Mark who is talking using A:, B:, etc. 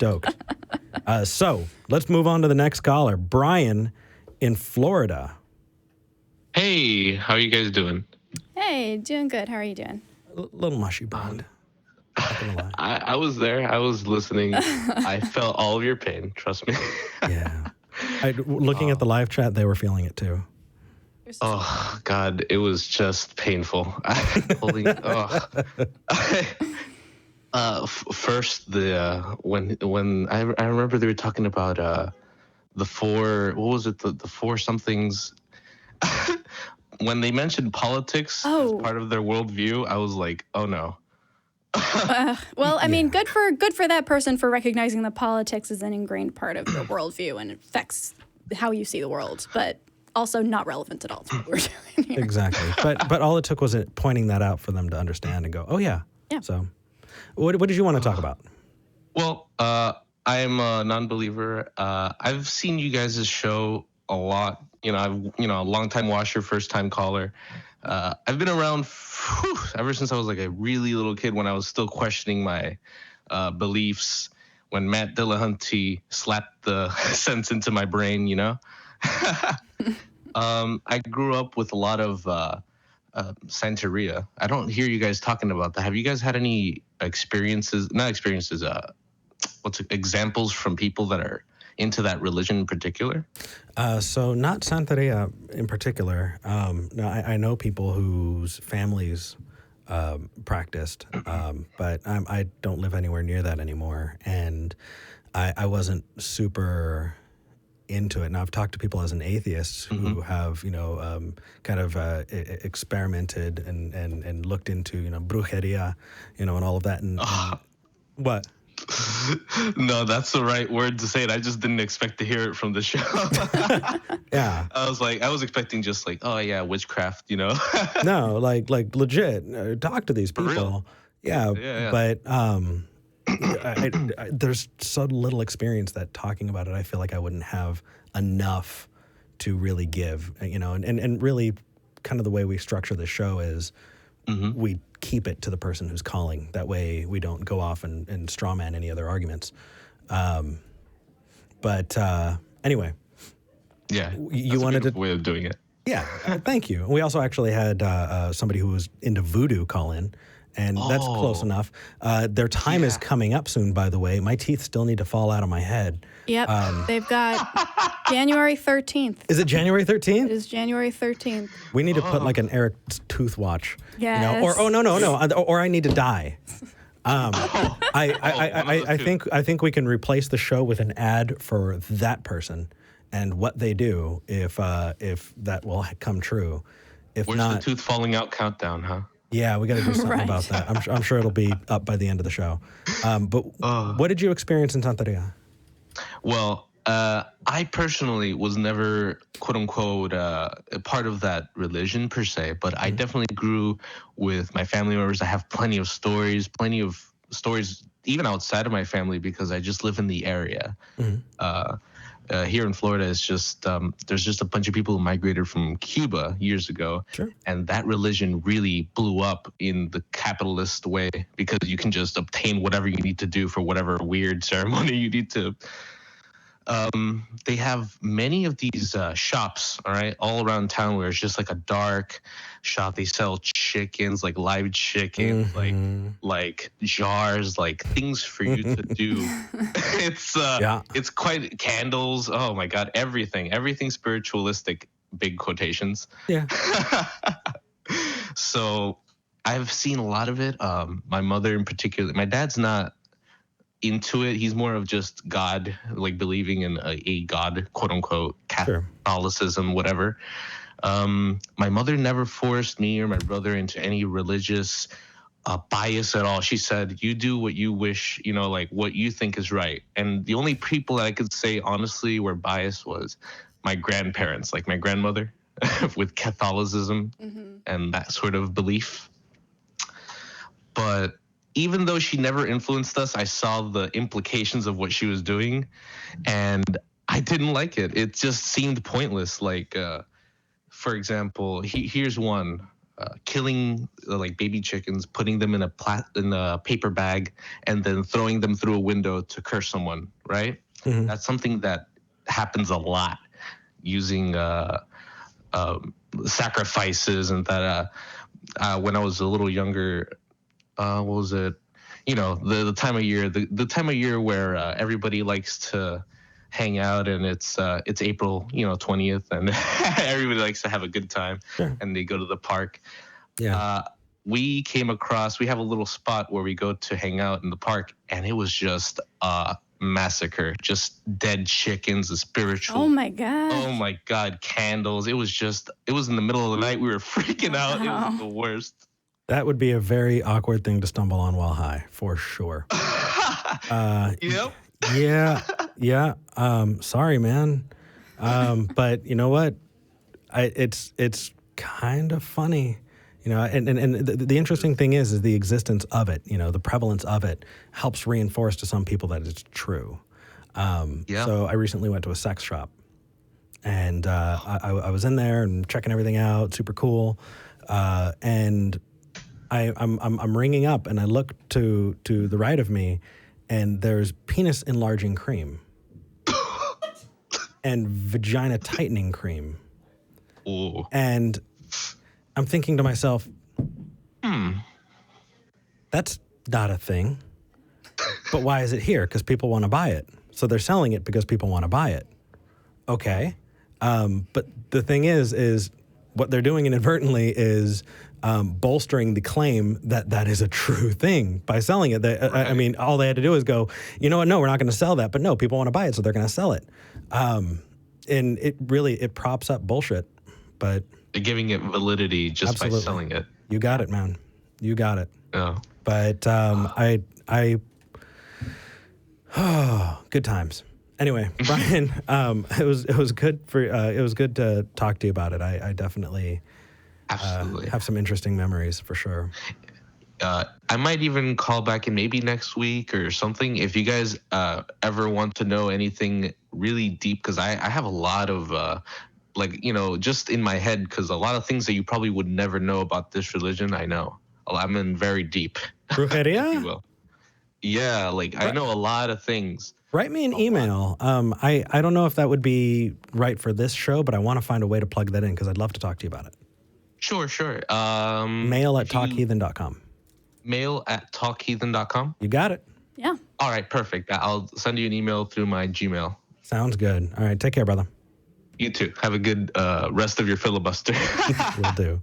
A: stoked. So let's move on to the next caller. Brian in Florida.
B: Hey, how are you guys doing?
C: Hey, doing good. How are you doing?
A: Little mushy bond. Not gonna lie.
B: I was there. I was listening. I felt all of your pain. Trust me.
A: Yeah. Looking at the live chat, they were feeling it too.
B: Oh God, it was just painful. First, when I remember they were talking about the four. What was it? The four somethings. When they mentioned politics as part of their worldview, I was like, oh no.
C: Well, I mean, good for that person for recognizing that politics is an ingrained part of your worldview and affects how you see the world, but also not relevant at all to what we're doing here.
A: Exactly. But all it took was pointing that out for them to understand and go, oh yeah.
C: Yeah.
A: So what did you want to talk about?
B: Well, I'm a non-believer. I've seen you guys' show a lot. I'm a long-time watcher, first-time caller. I've been around ever since I was like a really little kid when I was still questioning my beliefs, when Matt Dillahunty slapped the sense into my brain, I grew up with a lot of Santeria. I don't hear you guys talking about that. Have you guys had any examples from people that are into that religion in particular?
A: So not Santeria in particular. No, I know people whose families practiced, but I don't live anywhere near that anymore. And I wasn't super into it. Now I've talked to people as an atheist who have, kind of experimented and looked into, brujeria, and all of that. And what?
B: No, that's the right word to say it. I just didn't expect to hear it from the show.
A: Yeah.
B: I was expecting just like, oh yeah, witchcraft,
A: No, like legit. Talk to these people. Yeah. But there's so little experience that talking about it, I feel like I wouldn't have enough to really give, and really kind of the way we structure the show is we keep it to the person who's calling. That way we don't go off and strawman any other arguments. But anyway.
B: Yeah.
A: You wanted to
B: way of doing it.
A: Yeah. Thank you. We also actually had somebody who was into voodoo call in. And that's close enough. Their time is coming up soon, by the way. My teeth still need to fall out of my head.
C: Yep. They've got January 13th.
A: Is it January 13th?
C: It is January 13th.
A: We need to put like an Eric's tooth watch.
C: Yes.
A: Or I need to die. I think we can replace the show with an ad for that person and what they do if that will come true. If
B: Where's
A: not,
B: the tooth falling out countdown, huh?
A: Yeah, we got to do something about that. I'm sure it'll be up by the end of the show. But what did you experience in Santeria?
B: Well, I personally was never, quote unquote, a part of that religion per se, but I definitely grew with my family members. I have plenty of stories even outside of my family because I just live in the area. Here in Florida, it's just there's just a bunch of people who migrated from Cuba years ago, and that religion really blew up in the capitalist way because you can just obtain whatever you need to do for whatever weird ceremony you need to. They have many of these shops, all right, all around town where it's just like a dark shop. They sell chickens, like live chicken, like jars, like things for you to do. It's quite candles. Oh my God, everything spiritualistic, big quotations.
A: Yeah.
B: So I've seen a lot of it. My mother in particular, my dad's not into it. He's more of just God, like believing in a God, quote unquote, Catholicism, whatever. My mother never forced me or my brother into any religious bias at all. She said, you do what you wish, like what you think is right. And the only people that I could say honestly were biased was my grandparents, like my grandmother with Catholicism and that sort of belief. But even though she never influenced us, I saw the implications of what she was doing, and I didn't like it. It just seemed pointless. Like, for example, here's one. killing like baby chickens, putting them in a paper bag, and then throwing them through a window to curse someone, right?
A: Mhm.
B: That's something that happens a lot using sacrifices and that. When I was a little younger, what was it? You know, the time of year, the time of year where everybody likes to hang out, and it's April, 20th, and everybody likes to have a good time,
A: Sure.
B: and they go to the park.
A: Yeah.
B: We have a little spot where we go to hang out in the park, and it was just a massacre, just dead chickens, a spiritual.
C: Oh my god.
B: Oh my God, candles. It was in the middle of the night. We were freaking out. It was the worst.
A: That would be a very awkward thing to stumble on while high, for sure.
B: Yep.
A: Yeah. Sorry, man. But you know what? It's kind of funny, and the interesting thing is the existence of it, the prevalence of it helps reinforce to some people that it's true. So I recently went to a sex shop, and I was in there and checking everything out, super cool. And I'm ringing up, and I look to the right of me, and there's penis enlarging cream and vagina tightening cream.
B: Ooh.
A: And I'm thinking to myself, that's not a thing. But why is it here? Because people want to buy it. So they're selling it because people want to buy it. Okay. But the thing is what they're doing inadvertently is bolstering the claim that is a true thing by selling it. I mean, all they had to do is go, you know what? No, we're not going to sell that. But no, people want to buy it, so they're going to sell it. And it props up bullshit. But
B: They're giving it validity just
A: absolutely.
B: by selling it.
A: You got it, man. You got it.
B: Oh.
A: But good times. Anyway, Brian, it was good to talk to you about it. I definitely
B: Absolutely.
A: have some interesting memories for sure.
B: I might even call back in maybe next week or something if you guys ever want to know anything really deep, because I have a lot of just in my head, because a lot of things that you probably would never know about this religion, I know. I'm in very deep.
A: Brujeria?
B: If you will. Yeah, I know a lot of things.
A: Write me an email. I don't know if that would be right for this show, but I want to find a way to plug that in because I'd love to talk to you about it.
B: Sure.
A: Mail@talkheathen.com.
B: Mail@talkheathen.com?
A: You got it.
C: Yeah.
B: All right, perfect. I'll send you an email through my Gmail.
A: Sounds good. All right, take care, brother.
B: You too. Have a good rest of your filibuster.
A: Will do.